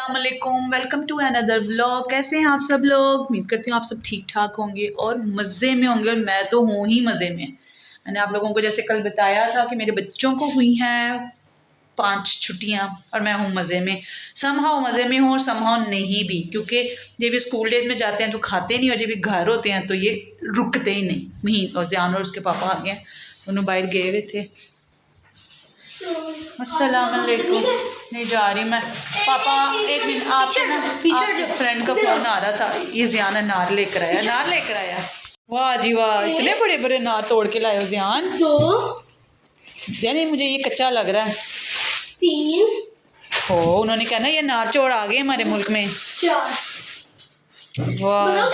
अस्सलामुअलैकुम, welcome to another vlog. कैसे हैं आप सब लोग? उम्मीद करती हूँ आप सब ठीक ठाक होंगे और मज़े में होंगे। और मैं तो हूँ ही मज़े में। मैंने आप लोगों को जैसे कल बताया था कि मेरे बच्चों को हुई हैं 5 छुट्टियाँ और मैं हूँ मज़े में। समहाउ मज़े में हूँ और समहाउ नहीं भी, क्योंकि जब ये स्कूल डेज में जाते हैं तो खाते नहीं और जब ये घर होते हैं तो ये रुकते ही नहीं। महीन और ज़ियान और उसके पापा आ गए, दोनों बाहर गए हुए थे। अस्सलामुअलैकुम। नहीं जा रही मैं। पापा एक मिनट, आपसे ना फ्रेंड का फोन आ रहा था। ये ज़ियान अनार लेकर आया। वाह जी वाह, इतने बड़े बड़े अनार तोड़ के लाए हो ज़ियान। यानी मुझे ये कच्चा लग रहा है। 3 हो, उन्होंने कहना ये अनार चोर आ गए हमारे मुल्क में। 4 वाह,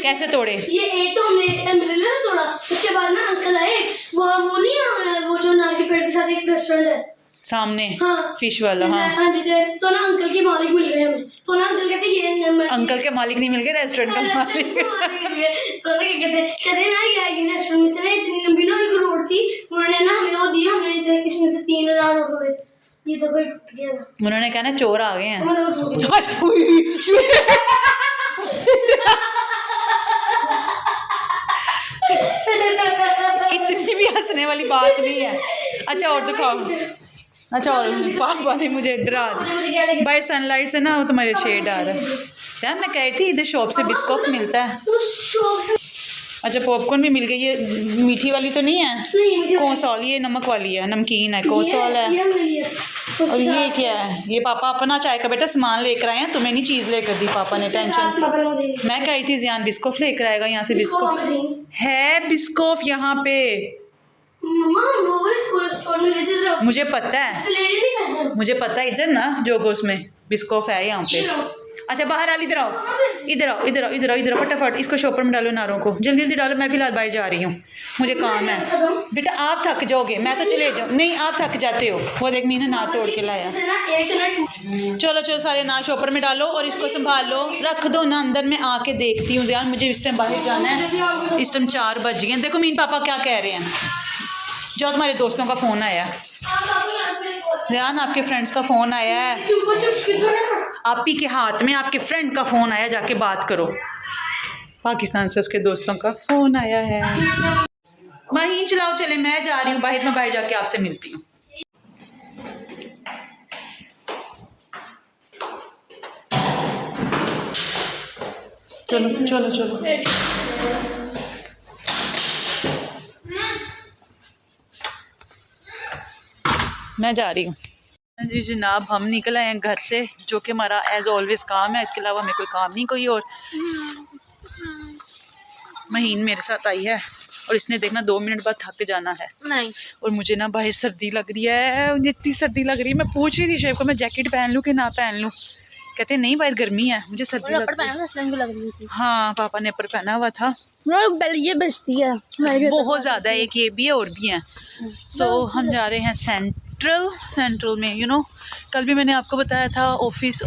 कैसे तोड़े? ये एक तो हमने अम्ब्रेला से तोड़ा। उसके बाद ना अंकल आए, वो नहीं है, वो जो अनार के पेड़ के साथ एक रेस्टोरेंट है सामने। हाँ, फिश वाला। हाँ तो ना अंकल के मालिक मिल गए हमें। तो ना अंकल कहते ये अंकल के मालिक नहीं मिल गए, रेस्टोरेंट का मालिक। तो ना कहते ना ये रेस्टोरेंट में से ना इतनी लंबी ना एक रोड थी, उन्होंने ना हमें वो दी, हमने इसमें से 3 अनार उठे। ये तो कोई टूट गया ना। उन्होंने कहना चोर आ गए हैं। इतनी भी हंसने वाली बात नहीं है। अच्छा और दिखाओ। अच्छा और पापा ने मुझे डरा दी बाय सनलाइट से ना, वो तुम्हारे शेड आ रहा है यार। मैं कही थी इधर शॉप से बिस्कुट मिलता है। अच्छा पॉपकॉर्न भी मिल गई। ये मीठी वाली तो नहीं है? कोसौल, ये नमक वाली है, नमकीन है, कोसौल है। और ये क्या है? ये पापा अपना चाय का बेटा सामान लेकर आए हैं, तुम्हें नहीं चीज़ लेकर दी पापा ने। टेंशन मैं कही थी ज़ियान बिस्कुट लेकर आएगा यहाँ से। बिस्कुट है, बिस्कुट यहाँ पे मुझे पता है, मुझे पता है। इधर ना जोगोस में बिस्कुट है यहाँ पे। अच्छा बाहर आ, इधर आओ, इधर आओ, इधर आओ, इधर आओ, इधर आओ, फटाफट इसको शॉपर में डालो नारों को, जल्दी जल्दी डालो। मैं फिलहाल बाहर जा रही हूँ, मुझे काम है। बेटा आप थक जाओगे, मैं तो चले जाऊँ। नहीं आप थक जाते हो। वो देख मीना नार तोड़ के लाया। चलो चलो सारे नार शॉपर में डालो और इसको संभाल लो, रख दो ना अंदर। मैं आके देखती हूँ ज़ियान, मुझे इस टाइम बाहर जाना है। इस टाइम 4 बज गए। देखो मीन पापा क्या कह रहे हैं। जो तुम्हारे दोस्तों का फ़ोन आया ज़ियान, आपके फ्रेंड्स का फ़ोन आया है। आप ही के हाथ में आपके फ्रेंड का फ़ोन आया, जाके बात करो। पाकिस्तान से उसके दोस्तों का फ़ोन आया है। वहीं चलाओ, चले मैं जा रही हूँ बाहर। मैं बाहर जाके आपसे मिलती हूँ। चलो चलो चलो, मैं जा रही हूँ। जी जनाब, हम निकल आए हैं घर से, जो कि हमारा एज ऑलवेज काम है। इसके अलावा हमें कोई काम नहीं कोई और। महीन मेरे साथ आई है और इसने देखना 2 मिनट बाद थक जाना है। नहीं। और मुझे ना बाहर सर्दी लग रही है, मुझे इतनी सर्दी लग रही है। मैं पूछ रही थी शेफ को मैं जैकेट पहन लूँ कि ना पहन लूँ। कहते नहीं बाहर गर्मी है, मुझे सर्दी लग रही है। हाँ पापा ने अपर पहना हुआ था। ये बचती है बहुत ज़्यादा, एक ये भी है और भी है। सो हम जा रहे हैं सेंट्रल में। कल भी मैंने आपको बताया था ऑफिस।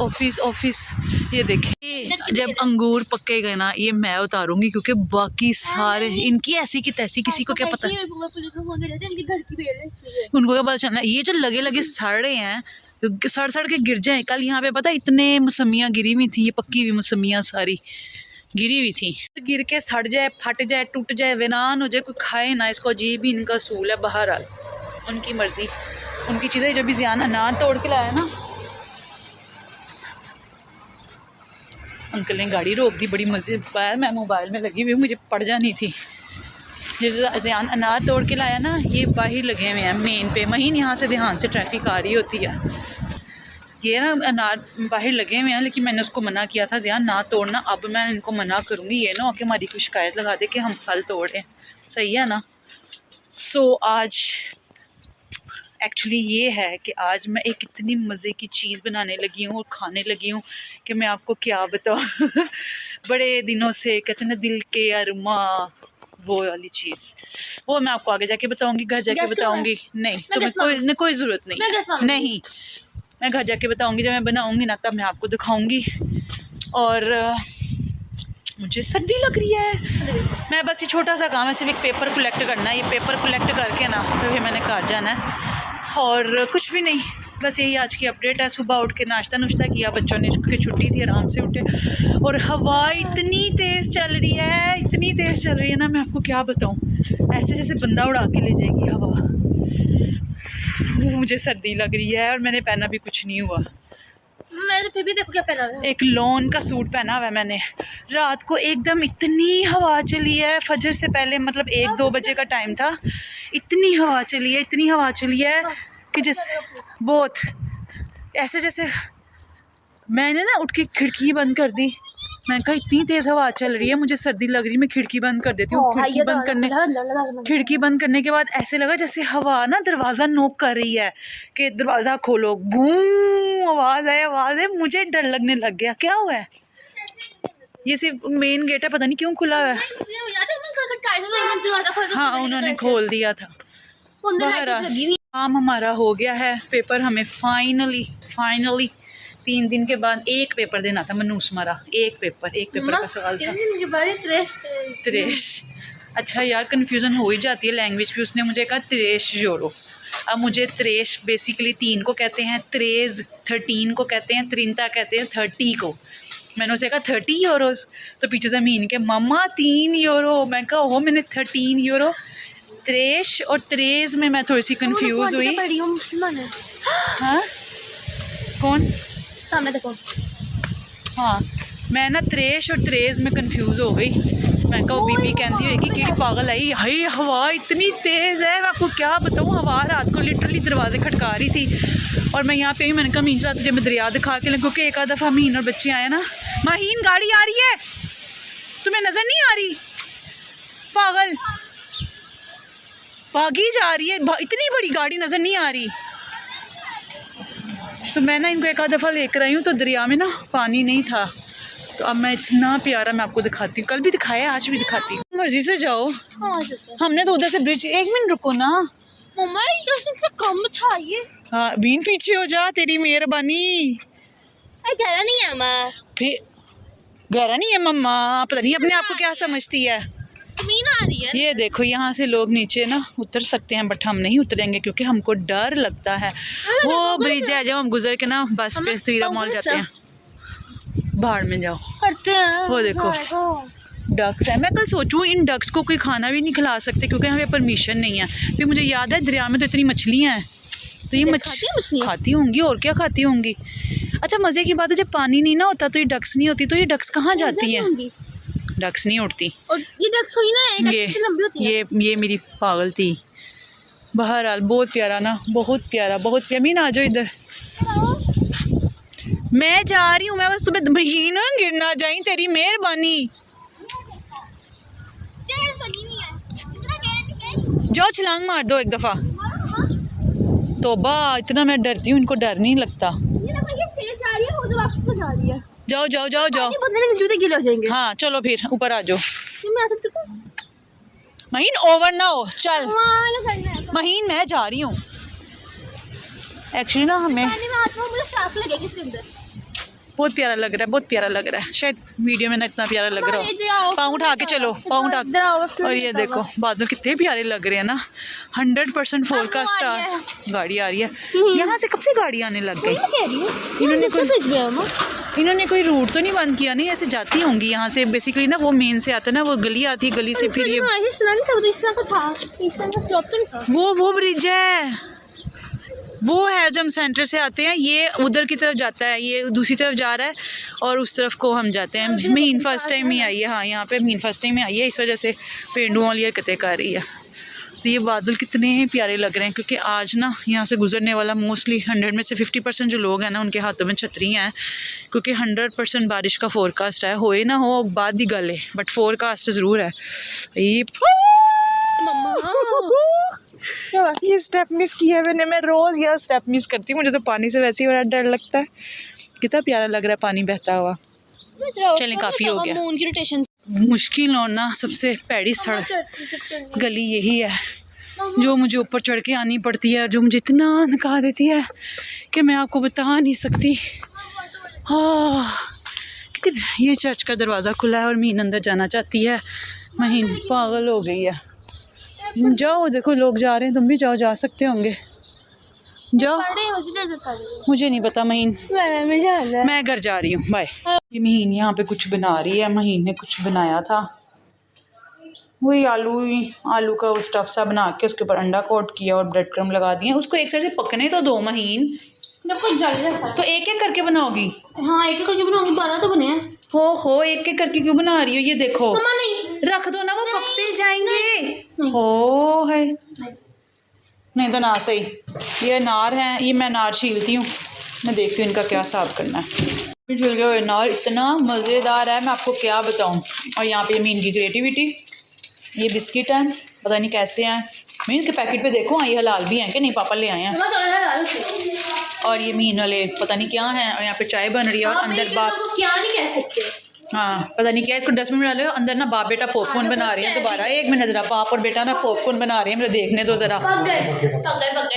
ये देखिए जब अंगूर पकेगा ना, ये मैं उतारूंगी, क्योंकि बाकी सारे इनकी ऐसी की तैसी, किसी को क्या पता। उनको क्या पता चलना। ये जो लगे लगे सड़ रहे हैं, सड़ के गिर जाए। कल यहाँ पे पता इतने मौसमियाँ गिरी हुई थी, ये पक्की हुई मौसमियाँ सारी गिरी हुई थी। गिर के सड़ जाए, फट जाए, टूट जाए, वीरान हो जाए, कोई खाए ना इसको। अजीब ही इनका असूल है। बहरहाल उनकी मर्जी, उनकी चीज़ें। जब भी ज़ियान अनार तोड़ के लाया ना, अंकल ने गाड़ी रोक दी। बड़ी मज़े पाया, मैं मोबाइल में लगी हुई, मुझे पड़ जानी थी। जैसे ज़ियान अनार तोड़ के लाया ना, ये बाहर लगे हुए हैं मेन पे। महीन यहाँ से ध्यान से ट्रैफिक आ रही होती है। ये ना अनार बाहर लगे हुए हैं, लेकिन मैंने उसको मना किया था ज़ियान ना तोड़ना। अब मैं इनको मना करूँगी, ये ना कि हमारी कोई शिकायत लगा दे कि हम फल तोड़ें। सही है ना। सो आज एक्चुअली ये है कि आज मैं एक इतनी मज़े की चीज़ बनाने लगी हूँ और खाने लगी हूँ कि मैं आपको क्या बताऊँ। बड़े दिनों से कहते हैं ना दिल के अरमा, वो वाली चीज़, वो मैं आपको आगे जाके बताऊँगी, घर जाके बताऊँगी। नहीं तुम्हें कोई ज़रूरत नहीं। मैं घर जाके बताऊँगी, जब मैं बनाऊँगी ना तब मैं आपको दिखाऊँगी। और मुझे सर्दी लग रही है। मैं बस ये छोटा सा काम है, सिर्फ एक पेपर कलेक्ट करना है। ये पेपर कलेक्ट करके ना तो फिर मैंने घर जाना है। और कुछ भी नहीं, बस यही आज की अपडेट है। सुबह उठ के नाश्ता नुश्ता किया, बच्चों ने की छुट्टी थी, आराम से उठे। और हवा इतनी तेज़ चल रही है, इतनी तेज़ चल रही है ना, मैं आपको क्या बताऊँ, ऐसे जैसे बंदा उड़ा के ले जाएगी हवा। मुझे सर्दी लग रही है और मैंने पहना भी कुछ नहीं हुआ। मैंने तो फिर भी देखो क्या पहना हुआ है। एक लॉन का सूट पहना हुआ है मैंने। रात को एकदम इतनी हवा चली है, फजर से पहले मतलब 1-2 बजे का टाइम था, इतनी हवा चली है, इतनी हवा चली है कि जैसे बहुत ऐसे जैसे मैंने ना उठ के खिड़की बंद कर दी। मैंने कहा इतनी तेज़ हवा चल रही है, मुझे सर्दी लग रही है, मैं खिड़की बंद कर देती हूँ। खिड़की बंद करने के बाद ऐसे लगा जैसे हवा ना दरवाज़ा नोक कर रही है कि दरवाज़ा खोलो, गूं आवाज़ है। मुझे डर लगने लग गया, क्या हुआ है? ये सिर्फ मेन गेट है, पता नहीं क्यों खुला हुआ है। हाँ, उन्होंने खोल दिया था। काम हमारा हो गया है, पेपर हमें फाइनली 3 दिन के बाद एक पेपर देना था। मनूस मारा एक पेपर का सवाल था। 3 दिन के बाद 23। अच्छा यार, कन्फ्यूज़न हो ही जाती है लैंग्वेज भी। उसने मुझे कहा 23 यूरोस। अब मुझे 23 बेसिकली 3 को कहते हैं, 13 13 को कहते हैं, 30 कहते हैं 30 को। मैंने उसे कहा 30 यूरोस, तो पीछे से मीन के मम्मा 3 यूरो। मैं कहा ओहो, मैंने 13 यूरो। 23 और 13 में मैं थोड़ी सी कन्फ्यूज़ हुई। हाँ, कौन? सामने देखो। हाँ, मैं ना 23 और 13 में कंफ्यूज हो गई। मैं कहा बीबी कहती है कि केड़ी पागल आई, हाय हवा इतनी तेज़ है, मैं आपको क्या बताऊँ। हवा रात को लिटरली दरवाजे खटका रही थी और मैं यहाँ पे ही, मैंने कहा मीन रात जब मैं दरिया दिखा के क्योंकि एक आध दफ़ा मीन और बच्चे आए ना। माहीन गाड़ी आ रही है, तुम्हें नज़र नहीं आ रही? पागल भागी जा रही है, इतनी बड़ी गाड़ी नज़र नहीं आ रही। तो मैं ना इनको एक आध दफ़ा लेकर आई हूँ, तो दरिया में ना पानी नहीं था। तो अब मैं इतना प्यारा मैं आपको दिखाती हूँ, कल भी दिखाया, आज भी दिखाती हूँ। मर्जी से जाओ। हमने तो उधर से ब्रिज, 1 मिनट रुको ना मम्मा, ये से कम था ये। हाँ, बीन पीछे हो जा, तेरी मेहरबानी। गहरा नहीं है माँ, फिर गहरा नहीं है मम्मा, पता नहीं अपने आप को क्या समझती है। मीन आ रही है। ये देखो, यहाँ से लोग नीचे ना उतर सकते हैं, बट हम नहीं उतरेंगे क्योंकि हमको डर लगता है। वो ब्रिज है, जब हम गुजर के ना बस पे तीरा मॉल जाते हैं। बाहर में जाओ, करते हैं। वो देखो डक्स है। मैं कल सोचूं इन डक्स को कोई खाना भी नहीं खिला सकते क्योंकि हमें परमिशन नहीं है। फिर मुझे याद है दरिया में तो इतनी मछलियाँ हैं, तो ये खाती होंगी, और क्या खाती होंगी। अच्छा, मज़े की बात है, जब पानी नहीं ना होता तो ये डक्स नहीं होती, तो ये डक्स कहाँ जाती हैं? डक्स नहीं उड़ती। और ये डक्स हुई ना, ये लंबी होती है। ये मेरी पागल थी। बहरहाल बहुत प्यारा ना, बहुत प्यारा। मीन आ जाओ इधर, मैं जा रही हूँ। मैं बस तुम्हें महीन गिर ना जाई, तेरी मेहरबानी। जाओ छलांग मार दो एक दफ़ा। तौबा, इतना मैं डरती हूँ, इनको डर नहीं लगता। जाओ जाओ जाओ जाओ, जूते गीले हो जाएंगे। हाँ चलो फिर ऊपर आ जाओ। महीन ओवर ना हो, चल महीन, मैं जा रही हूँ। एक्चुअली ना हमें मुझे शार्क लगेगी इसके अंदर। बहुत प्यारा लग रहा है, बहुत प्यारा लग रहा है। शायद वीडियो में ना इतना प्यारा लग रहा हो। पाँव उठा के चलो, पाँव उठा के। और ये देखो बादल कितने प्यारे लग रहे हैं ना। 100% फोरकास्ट स्टार। गाड़ी आ रही है यहाँ से, कब से गाड़ी आने लग गई। इन्होंने कोई रूट तो नहीं बंद किया? नहीं, ऐसे जाती होंगी यहाँ से। बेसिकली ना वो मेन से आता है ना, वो गली आती है, गली से फिर ये वो ब्रिज है, वो है जो हम सेंटर से आते हैं। ये उधर की तरफ जाता है, ये दूसरी तरफ जा रहा है और उस तरफ को हम जाते हैं। मीन फर्स्ट टाइम ही आई है। हाँ, यहाँ पे मीन फर्स्ट टाइम ही आई है, इस वजह से पेंडुओं वाली हरकतें कर रही है। तो ये बादल कितने प्यारे लग रहे हैं क्योंकि आज ना यहाँ से गुजरने वाला मोस्टली 100 में से 50% जो लोग हैं ना, उनके हाथों में छतरियाँ हैं क्योंकि 100% बारिश का फोरकास्ट है। होए ना हो बाद ही गल है, बट फोरकास्ट ज़रूर है। ये स्टेप मिस किया मैंने, मैं रोज़ यह स्टेप मिस करती हूँ। मुझे तो पानी से वैसे ही बड़ा डर लगता है। कितना प्यारा लग रहा है पानी बहता हुआ। चलें, काफ़ी हो गया। मुश्किल और ना सबसे पैड़ी सड़क गली यही है जो मुझे ऊपर चढ़ के आनी पड़ती है, जो मुझे इतना थका देती है कि मैं आपको बता नहीं सकती। हाँ, कितनी ये चर्च का दरवाज़ा खुला है और मीन अंदर जाना चाहती है। महीन पागल हो गई है। जाओ, देखो लोग जा रहे हैं, तुम भी जाओ, जा सकते होंगे। जाओ, मुझे नहीं पता महीन, मैं घर जा रही हूँ, बाय। ये महीन यहाँ पे कुछ बना रही है, महीन ने कुछ बनाया था, वही आलू का वो स्टफ सा बना के उसके ऊपर अंडा कोट किया और ब्रेड क्रम्ब लगा दिए। उसको एक साइड से पकने तो दो महीन, जब कुछ जल रहा है तो एक एक करके बनाओगी? हाँ एक एक करके बनाऊंगी, 12 तो बने हैं। हो एक एक करके क्यों बना रही हो? ये देखो मम्मा नहीं, रख दो ना, वो पकते जाएंगे। हो है नहीं तो ना सही। ये अनार हैं, ये मैं अनार छीलती हूँ, मैं देखती हूँ इनका क्या हिसाब करना है। छील गए अनार, इतना मज़ेदार है मैं आपको क्या बताऊँ। और यहाँ पे मीन की क्रिएटिविटी, ये बिस्किट हैं, पता नहीं कैसे हैं। मीन के पैकेट पे देखो, हाँ ये हलाल भी हैं कि नहीं, पापा ले आए हैं। और ये मीन वाले पता नहीं क्या हैं। और यहाँ पे चाय बन रही है और अंदर बाप, क्या नहीं कह सकते, हाँ पता नहीं क्या, इसको डस्टबिन में डालो। अंदर ना बाप बेटा पॉपकॉर्न बना रहे हैं दोबारा। एक मिनट ज़रा, बाप और बेटा ना पॉपकॉर्न बना रहे हैं, मुझे देखने दो ज़रा।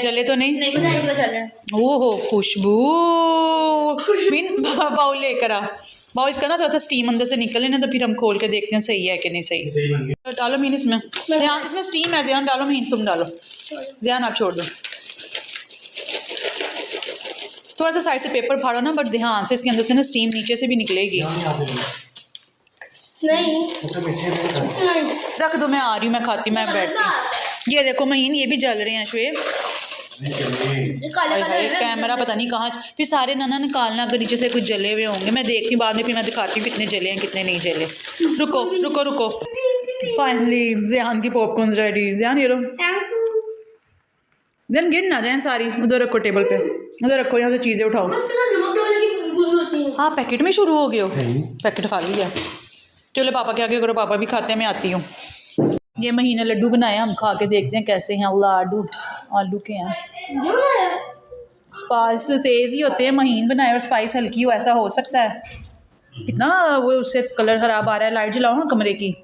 जले तो नहीं? ओहो खुशबू। मीन बाउल लेकर आ, बाउल इसका ना थोड़ा सा स्टीम अंदर से निकले ना, तो फिर हम खोल के देखते हैं सही है कि नहीं सही। तो डालो मीन इसमें, ध्यान इसमें स्टीम है, ध्यान डालो मीन, तुम डालो, ध्यान आप छोड़ दो। थोड़ा सा साइड से पेपर फाड़ो ना, बट ध्यान से, इसके अंदर से ना स्टीम नीचे से भी निकलेगी। नहीं रख दो, मैं आ रही हूँ, मैं खाती, मैं बैठती हूँ। ये देखो महीन, ये भी जल रहे हैं श्वेब। कैमरा पता नहीं कहाँ, फिर सारे ना निकालना अगर नीचे से कुछ जले हुए होंगे। मैं देखती हूँ बाद में, फिर मैं दिखाती हूँ कितने जले हैं कितने नहीं जले। रुको रुको रुको, फाइनली ज़ियान की पॉपकॉर्न रेडी। ज़ियान ये लो, ज़ियान गिर ना जाए सारी। उधर रखो टेबल पे, उधर रखो, यहाँ से चीज़ें उठाओ। हाँ पैकेट में शुरू हो गए हो, पैकेट खा लिया। चलो पापा के आगे करो, पापा भी खाते हैं, मैं आती हूँ। ये महीने लड्डू बनाए, हम खा के देखते हैं कैसे हैं। लाडू आलू के हैं, स्पाइस तेज़ ही होते हैं। महीन बनाए और स्पाइस हल्की हो, ऐसा हो सकता है? कितना वो उससे कलर ख़राब आ रहा है। लाइट जलाओ ना कमरे की,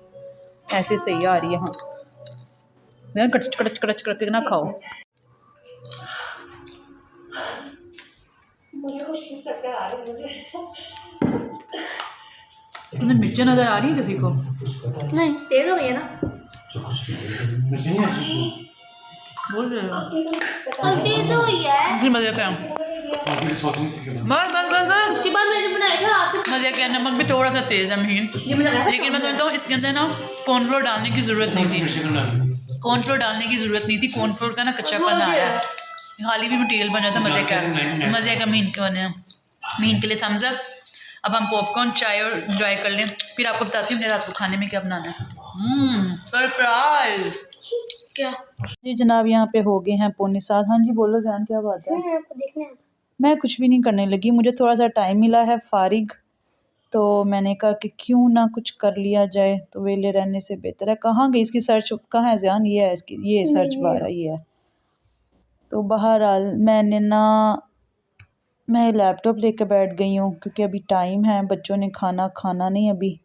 ऐसे सही आ रही है। हाँ कड़च कड़च कड़च करके ना खाओ। इसमें मिर्चें नज़र आ रही है किसी को? नहीं, तेज हो गया ना, बोल रहे हो तेज हो गया है। फिर मज़े का बस उसके बाद मैंने बनाया था आपसे, मज़े का। नमक भी थोड़ा सा तेज़ है महीन, लेकिन मैं कहता हूँ इसके अंदर ना कॉर्नफ्लोर डालने की ज़रूरत नहीं थी। कॉर्नफ्लोर डालने की ज़रूरत नहीं थी, कॉर्नफ्लोर का ना कच्चापन आ रहा है। हाल ही भी मटीरियल बना था, मज़े का महीन का बना। महीन के लिए थम्स अप। अब हम पॉपकॉर्न चाय और एंजॉय कर लें, फिर आपको बताती हूँ मेरे रात को खाने में क्या बनाना है। सरप्राइज। क्या जी जनाब, यहाँ पे हो गए हैं 6:45। हाँ जी बोलो ज़ियान, क्या बात है? आपको देखना है? मैं कुछ भी नहीं करने लगी, मुझे थोड़ा सा टाइम मिला है फारिग, तो मैंने कहा कि क्यों ना कुछ कर लिया जाए, तो वेले रहने से बेहतर है। कहाँ गई इसकी सर्च, कहाँ है ज़ियान? ये है इसकी, ये सर्च बार है, ये है। तो बहरहाल मैंने ना, मैं लैपटॉप लेकर बैठ गई हूँ क्योंकि अभी टाइम है, बच्चों ने खाना नहीं अभी।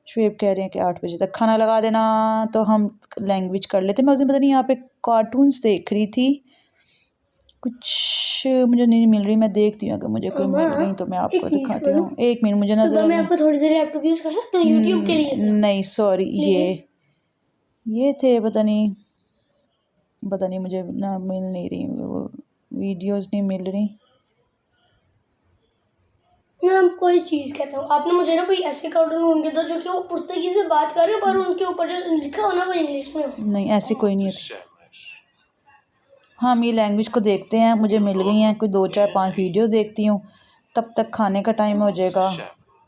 शुएब कह रहे हैं कि 8 बजे तक खाना लगा देना, तो हम लैंग्वेज कर लेते। मैं उस दिन पता नहीं यहाँ पे कार्टून्स देख रही थी, कुछ मुझे नहीं मिल रही, मैं देखती हूँ अगर मुझे कोई मिल गई तो मैं आपको दिखाती हूँ। एक मिनट, मुझे नजर, मैं आपको थोड़ी देर लैपटॉप यूज़ कर सकता हूँ यूट्यूब के लिए? नहीं सॉरी, ये थे, पता नहीं मुझे ना मिल नहीं रही, वो वीडियोस नहीं मिल रही। मैं कोई चीज़ कहता हूँ, आपने मुझे ना कोई ऐसे कार्टून ढूंढ के दो जो कि वो पुर्तगीज में बात कर रहे हो पर उनके ऊपर जो लिखा हो ना वो इंग्लिश में हो। नहीं ऐसी कोई नहीं है। हम ये लैंग्वेज को देखते हैं, मुझे मिल गई हैं, कोई 2 4 5 वीडियो देखती हूँ, तब तक खाने का टाइम हो जाएगा,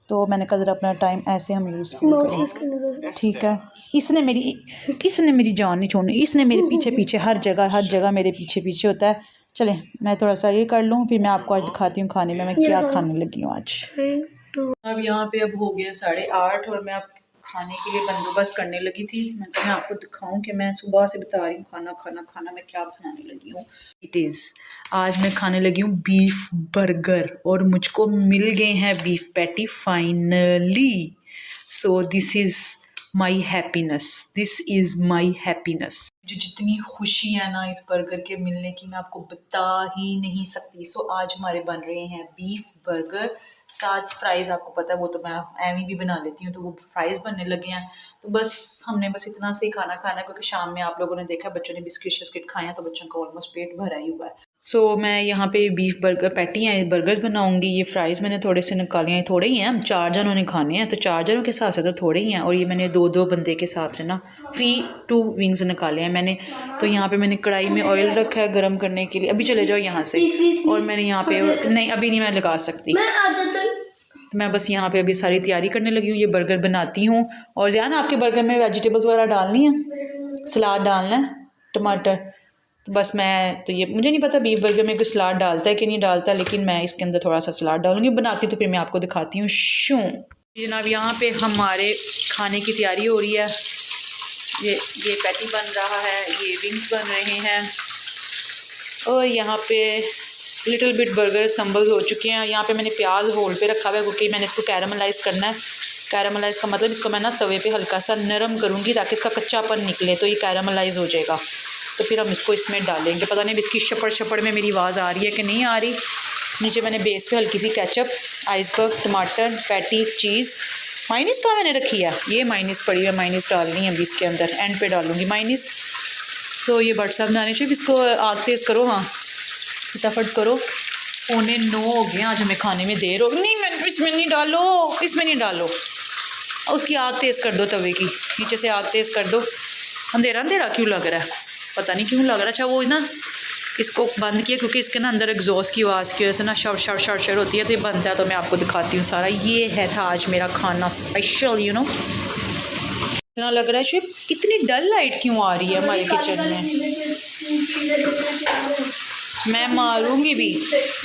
तो मैंने कहा ज़रा अपना टाइम ऐसे हम यूज़ करें। ठीक है, इसने मेरी जान नहीं छोड़नी, इसने मेरे पीछे हर जगह मेरे पीछे होता है। चले मैं थोड़ा सा ये कर लूँ, फिर मैं आपको आज दिखाती हूँ खाने में मैं क्या खाने लगी हूँ आज। अब यहाँ पे अब हो गया 8:30 और मैं अब खाने के लिए बंदोबस्त करने लगी थी। मैं आपको दिखाऊं कि मैं सुबह से बता रही हूँ खाना मैं क्या बनाने लगी हूँ। आज मैं खाने लगी हूँ बीफ बर्गर और मुझको मिल गए हैं beef patty finally. So this is my happiness. जो जितनी खुशी है ना इस बर्गर के मिलने की मैं आपको बता ही नहीं सकती। सो आज हमारे बन रहे हैं बीफ बर्गर, साथ फ्राइज़, आपको पता है वो तो मैं एवं भी बना लेती हूँ, तो वो फ्राइज़ बनने लगे हैं। तो हमने बस इतना से ही खाना खाना है क्योंकि शाम में आप लोगों ने देखा बच्चों ने बिस्किट शिस्किट खाए हैं, तो बच्चों का ऑलमोस्ट पेट भरा ही हुआ है। सो मैं यहाँ पे बीफ बर्गर पैटी हैं, बर्गर्स बनाऊँगी। ये फ्राइज़ मैंने थोड़े से निकाले हैं, थोड़े ही हैं, हम 4 जनों ने खाने हैं तो 4 जनों के हिसाब से तो थोड़े ही हैं। और ये मैंने 2-2 बंदे के हिसाब से ना 2 विंग्स निकाले हैं मैंने। तो यहाँ पे मैंने कढ़ाई में ऑयल रखा है गर्म करने के लिए। अभी चले जाओ यहाँ से। और मैंने यहाँ पे नहीं, अभी नहीं मैं लगा सकती। तो मैं बस यहाँ पे अभी सारी तैयारी करने लगी हूँ, ये बर्गर बनाती हूँ। और ज़्यादा आपके बर्गर में वेजिटेबल्स वगैरह डालनी है, सलाद डालना है, टमाटर। तो बस मैं तो ये मुझे नहीं पता बीफ बर्गर में कोई सलाद डालता है कि नहीं डालता, लेकिन मैं इसके अंदर थोड़ा सा सलाद डालूंगी। बनाती तो फिर मैं आपको दिखाती हूँ। शूँ जनाब, यहाँ पे हमारे खाने की तैयारी हो रही है। ये पैटी बन रहा है, ये विंग्स बन रहे हैं, और यहाँ पे लिटिल बिट बर्गर संबल हो चुके हैं। यहाँ पे मैंने प्याज होल पे रखा हुआ है क्योंकि मैंने इसको कैरामलाइज़ करना है। कैरामलाइज़ का मतलब इसको मैं ना तवे पे हल्का सा नरम करूँगी ताकि इसका कच्चापन निकले, तो ये कैरामलाइज़ हो जाएगा। तो फिर हम इसको इसमें डालेंगे। पता नहीं इसकी शपड़ शपड़ में मेरी आवाज़ आ रही है कि नहीं आ रही। नीचे मैंने बेस पे हल्की सी केचप, आइसबर्ग, टमाटर, पैटी, चीज़, माइनीस कहाँ मैंने रखी है, ये माइनीस पड़ी है, माइनीस डालनी है अभी इसके अंदर, एंड पे डालूँगी माइनीस। सो ये बट साहब बनाने चाहिए, इसको आग तेज़ करो, हाँ फटाफट करो। 8:45 हो गए, आज हमें खाने में देर हो गई। नहीं मैं इसमें नहीं डालो, इसमें नहीं डालो, उसकी आग तेज़ कर दो तवे की, नीचे से आग तेज़ कर दो। अंधेरा अंधेरा क्यों लग रहा है, पता नहीं क्यों लग रहा है। अच्छा वो ना इसको बंद किया क्योंकि इसके ना अंदर एग्जॉस्ट की आवाज़ की वजह से ना शर शर शर शर होती है, तो ये बनता है। तो मैं आपको दिखाती हूँ सारा। ये है था आज मेरा खाना स्पेशल, यू नो। इतना लग रहा है शिप, इतनी डल लाइट क्यों आ रही है हमारे किचन में, मैं मारूंगी भी।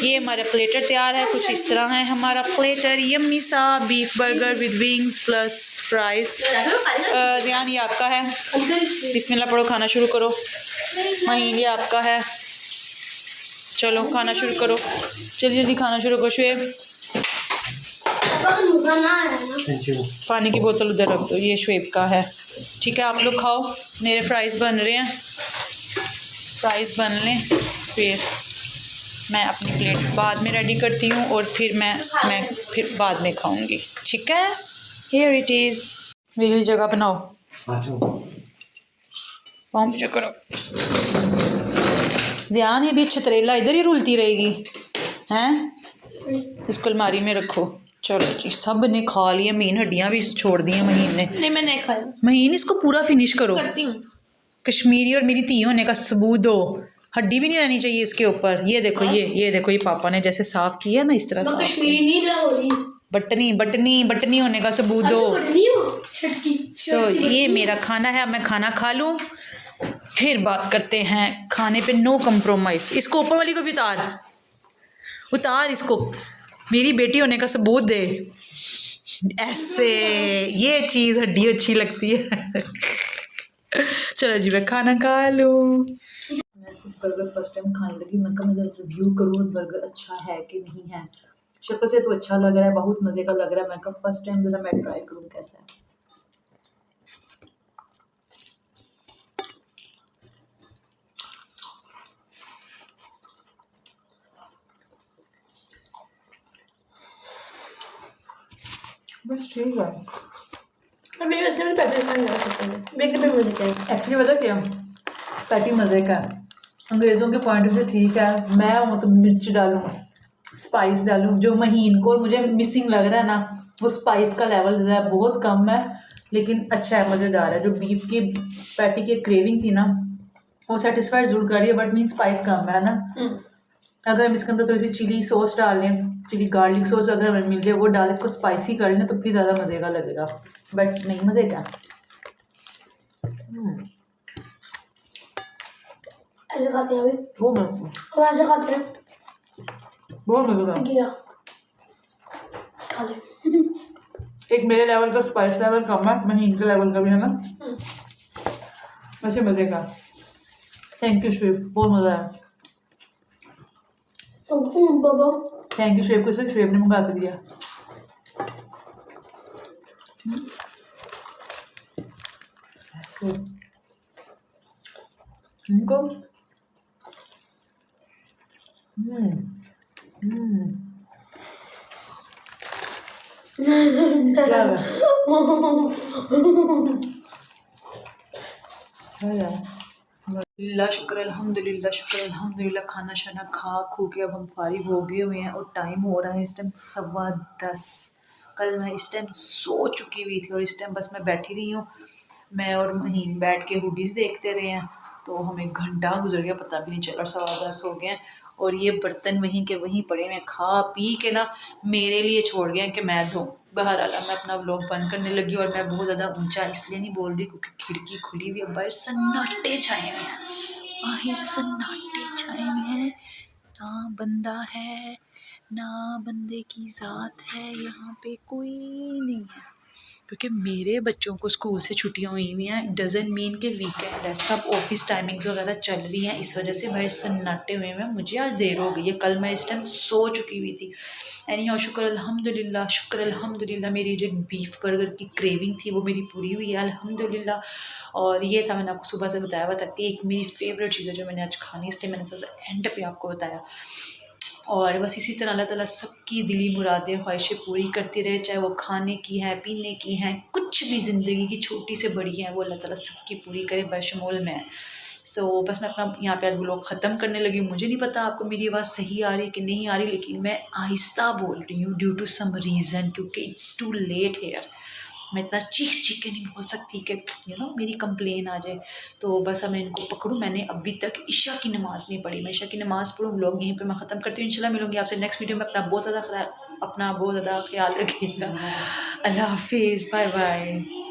ये हमारा प्लेटर तैयार है, कुछ इस तरह है हमारा प्लेटर। यम्मी सा beef burger with wings plus fries. Ziyan ये आपका है, बिस्मिल्लाह पढ़ो, खाना शुरू करो। महीन ये आपका है, चलो खाना शुरू करो, जल्दी जल्दी खाना शुरू करो। शुएब पानी की बोतल उधर रख दो, ये शुएब का है, ठीक है। आप लोग खाओ, मेरे फ्राइज़ बन रहे हैं, फ्राइज़ बन लें फिर मैं अपनी प्लेट बाद में रेडी करती हूँ, और फिर मैं फिर बाद में खाऊंगी, ठीक है। Here it is. मेरी जगह बनाओ, पाँव पीछे करो। ज़ियान ये भी छतरेला इधर ही रुलती रहेगी हैं, इसको अलमारी में रखो। चलो जी, सब ने खा लिया, महीन हड्डियाँ भी छोड़ दी हैं महीन ने। नहीं मैंने खाया। महीन इसको पूरा फिनिश करो, करती हूँ। कश्मीरी और मेरी धी होने का सबूत दो, हड्डी भी नहीं रहनी चाहिए इसके ऊपर। ये देखो, ये देखो, ये पापा ने जैसे साफ़ किया ना इस तरह साफ। कश्मीरी नहीं लाहौरी, बटनी बटनी बटनी होने का सबूत दो। सो ये मेरा खाना है, मैं खाना खा लूँ फिर बात करते हैं खाने पे। No compromise. इसको ऊपर वाली को भी उतार इसको, मेरी बेटी होने का सबूत दे। ऐसे ये चीज़ हड्डी अच्छी लगती है। चलो जी मैं खाना खा लूँ। मैं बर्गर फर्स्ट टाइम खाने लगी, मैं कहा मैं रिव्यू करूँ बर्गर अच्छा है कि नहीं है। शक्ल से तो अच्छा लग रहा है, बहुत मज़े का लग रहा है। मैं कहा फर्स्ट टाइम ज़रा मैं ट्राई करूँ कैसा है। बस ठीक है। अभी वैसे भी पैटी खाने जा सकते हैं, बेकरी पे मज़े का है। एक्चुअली पता क्या, पैटी मज़े का है, अंग्रेज़ों के पॉइंट से ठीक है। मैं हूँ तो मिर्च डालूँ, स्पाइस डालूँ, जो महीन को मुझे मिसिंग लग रहा है ना, वो स्पाइस का लेवल जो है बहुत कम है, लेकिन अच्छा है, मज़ेदार है। जो बीफ की पैटी की क्रेविंग थी ना, वो सेटिस्फाइड ज़रूर कर रही है, बट मीन स्पाइस कम है ना। अगर हम इसके अंदर थोड़ी सी चिली सॉस डाल लें, चिली गार्लिक सॉस अगर हमें मिल जाए वो डाल, इसको स्पाइसी कर लें तो फिर ज़्यादा मज़े का लगेगा। बट नहीं, मज़े का ऐसे खाते हैं अभी, वो हम ऐसे खाते हैं, बहुत मज़े का। किया खा ले। एक मेरे लेवल का स्पाइस लेवल कम है, महीन के लेवल का भी है ना, वैसे मज़े का। थैंक यू शुएब, बहुत मज़ा आया। बाबा थैंक यू शुएब को, सिर्फ शुएब ने मंगा के दिया। ऐसे इनको क्या है? शुक्र अल्हम्दुलिल्लाह खाना शाना खा खू के अब हम फारिग हो गए हुए हैं और टाइम हो रहा है इस टाइम 10:15। कल मैं इस टाइम सो चुकी हुई थी और इस टाइम बस मैं बैठी रही हूँ। मैं और महीन बैठ के हुडीज़ देखते रहे हैं तो हमें घंटा गुजर गया पता भी नहीं चला, 10:15 हो गए हैं। और ये बर्तन वहीं के वहीं पड़े हुए हैं, खा पी के ना मेरे लिए छोड़ गए हैं कि मैं धोऊं। बहरहाल मैं अपना व्लॉग बंद करने लगी और मैं बहुत ज़्यादा ऊंचा इसलिए नहीं बोल रही क्योंकि खिड़की खुली हुई है, बाहर सन्नाटे छाए हुए हैं, बाहर सन्नाटे छाए हुए हैं। ना बंदा है ना बंदे की ज़ात है, यहाँ पे कोई नहीं है क्योंकि मेरे बच्चों को स्कूल से छुट्टियां हुई हुई हैं। डजन मीन के वीकेंड है, सब ऑफिस टाइमिंग्स वगैरह चल रही हैं, इस वजह से भाई सन्नाटे हुए हैं। मुझे आज देर हो गई है, कल मैं इस टाइम सो चुकी हुई थी। एनी हाउ शुक्र अल्हम्दुलिल्लाह मेरी जो बीफ बर्गर की क्रेविंग थी वो मेरी पूरी हुई है अल्हम्दुलिल्लाह। और ये था, मैंने आपको सुबह से बताया हुआ था कि एक मेरी फेवरेट चीज़ है जो मैंने आज खानी, इसलिए मैंने सबसे एंड पे आपको बताया। और बस इसी तरह अल्लाह ताला सबकी दिली मुरादें ख्वाहिशें पूरी करती रहे, चाहे वो खाने की हैं, पीने की हैं, कुछ भी ज़िंदगी की छोटी से बड़ी हैं वो अल्लाह ताला सबकी पूरी करे बशमूल मैं। बस मैं अपना यहाँ पे आज व्लॉग ख़त्म करने लगी हूँ। मुझे नहीं पता आपको मेरी आवाज़ सही आ रही है कि नहीं आ रही, लेकिन मैं आहिस्ता बोल रही हूँ ड्यू टू सम रीज़न, क्योंकि इट्स टू लेट हेयर। मैं इतना चीख के नहीं बोल सकती कि मेरी कंप्लेन आ जाए। तो बस अब मैं इनको पकड़ूँ। मैंने अभी तक इशा की नमाज़ नहीं पढ़ी, मैं इशा की नमाज़ पढ़ूँ, व्लॉग यहीं पे मैं ख़त्म करती हूँ। इंशाल्लाह मिलूंगी आपसे नेक्स्ट वीडियो में। अपना बहुत ज़्यादा ख्याल रखिएगा। अल्लाह हाफिज़, बाय बाय।